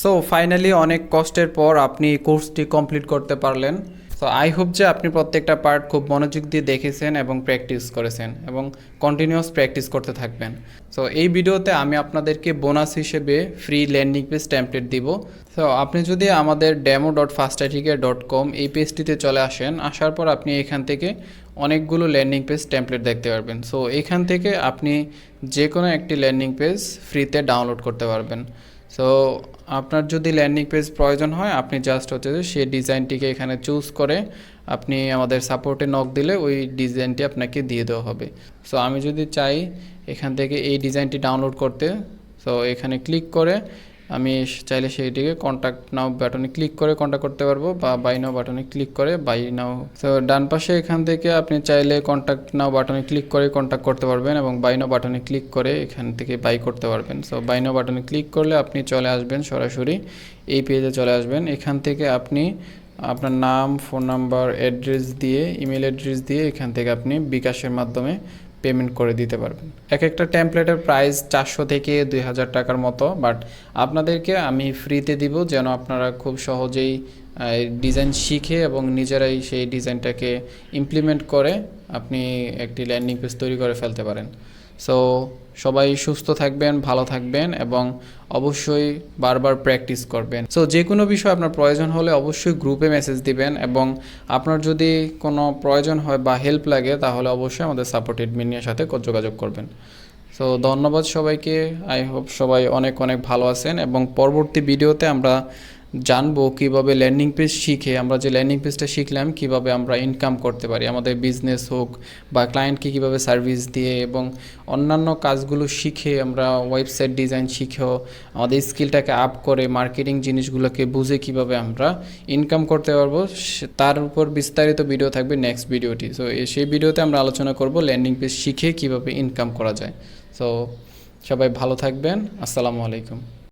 So finally অনেক কষ্টের পর আপনি কোর্সটি কমপ্লিট করতে পারলেন। সো আই হোপ যে আপনি প্রত্যেকটা পার্ট খুব মনোযোগ দিয়ে দেখেছেন এবং প্র্যাকটিস করেছেন এবং কন্টিনিউয়াস প্র্যাকটিস করতে থাকবেন। সো এই ভিডিওতে আমি আপনাদেরকে বোনাস হিসেবে ফ্রি ল্যান্ডিং পেজ টেমপ্লেট দিব। সো আপনি যদি আমাদের demo.fastatica.com এই পেজটিতে চলে আসেন, আসার পর আপনি এখান থেকে অনেকগুলো ল্যান্ডিং পেজ টেমপ্লেট দেখতে পারবেন। সো এখান থেকে আপনি যে কোনো একটি ল্যান্ডিং পেজ ফ্রিতে ডাউনলোড করতে পারবেন। সো আপনার যদি ল্যান্ডিং পেজ প্রয়োজন হয়, আপনি জাস্ট হচ্ছে যে সেই ডিজাইনটিকে এখানে চুজ করে আপনি আমাদের সাপোর্টে নক দিলে ওই ডিজাইনটি আপনাকে দিয়ে দেওয়া হবে। সো আমি যদি চাই এখান থেকে এই ডিজাইনটি ডাউনলোড করতে, সো এখানে ক্লিক করে আমি চাইলে সেইটিকে কন্ট্যাক্ট নাও বাটনে ক্লিক করে কন্ট্যাক্ট করতে পারবো, বা বাই নাও বাটনে ক্লিক করে বাই নাও। সো ডান পাশে এখান থেকে আপনি চাইলে কন্ট্যাক্ট নাও বাটনে ক্লিক করে কন্ট্যাক্ট করতে পারবেন এবং বাই নাও বাটনে ক্লিক করে এখান থেকে বাই করতে পারবেন। সো বাই নাও বাটনে ক্লিক করলে আপনি চলে আসবেন, সরাসরি এই পেজে চলে আসবেন। এখান থেকে আপনি আপনার নাম, ফোন নাম্বার, অ্যাড্রেস দিয়ে, ইমেল অ্যাড্রেস দিয়ে এখান থেকে আপনি বিকাশের মাধ্যমে পেমেন্ট করে দিতে পারবেন। এক একটা টেমপ্লেটের প্রাইস 400 থেকে 2000 টাকার মতো, বাট আপনাদেরকে আমি ফ্রিতে দিব যেন আপনারা খুব সহজেই ডিজাইন শিখে এবং নিজেরাই সেই ডিজাইনটাকে ইমপ্লিমেন্ট করে আপনি একটি ল্যান্ডিং পেজ তৈরি করে ফেলতে পারেন। সো সবাই সুস্থ থাকবেন, ভালো থাকবেন এবং অবশ্যই বারবার প্র্যাকটিস করবেন। সো যে কোনো বিষয় আপনার প্রয়োজন হলে অবশ্যই গ্রুপে মেসেজ দিবেন, এবং আপনার যদি কোনো প্রয়োজন হয় বা হেল্প লাগে তাহলে অবশ্যই আমাদের সাপোর্ট অ্যাডমিনের সাথে যোগাযোগ করবেন। সো ধন্যবাদ সবাইকে। আই হোপ সবাই অনেক অনেক ভালো আছেন, এবং পরবর্তী ভিডিওতে আমরা জানবো কিভাবে ল্যান্ডিং পেজ শিখে, আমরা যে ল্যান্ডিং পেজটা শিখলাম কিভাবে আমরা ইনকাম করতে পারি, আমাদের বিজনেস হোক বা ক্লায়েন্টকে কিভাবে সার্ভিস দিয়ে এবং অন্যান্য কাজগুলো শিখে আমরা ওয়েবসাইট ডিজাইন শিখেও আমাদের স্কিলটাকে আপ করে মার্কেটিং জিনিসগুলোকে বুঝে কিভাবে আমরা ইনকাম করতে পারবো, তার উপর বিস্তারিত ভিডিও থাকবে নেক্সট ভিডিওটি। সো সেই ভিডিওতে আমরা আলোচনা করব ল্যান্ডিং পেজ শিখে কিভাবে ইনকাম করা যায়। সো সবাই ভালো থাকবেন। আসসালামু আলাইকুম।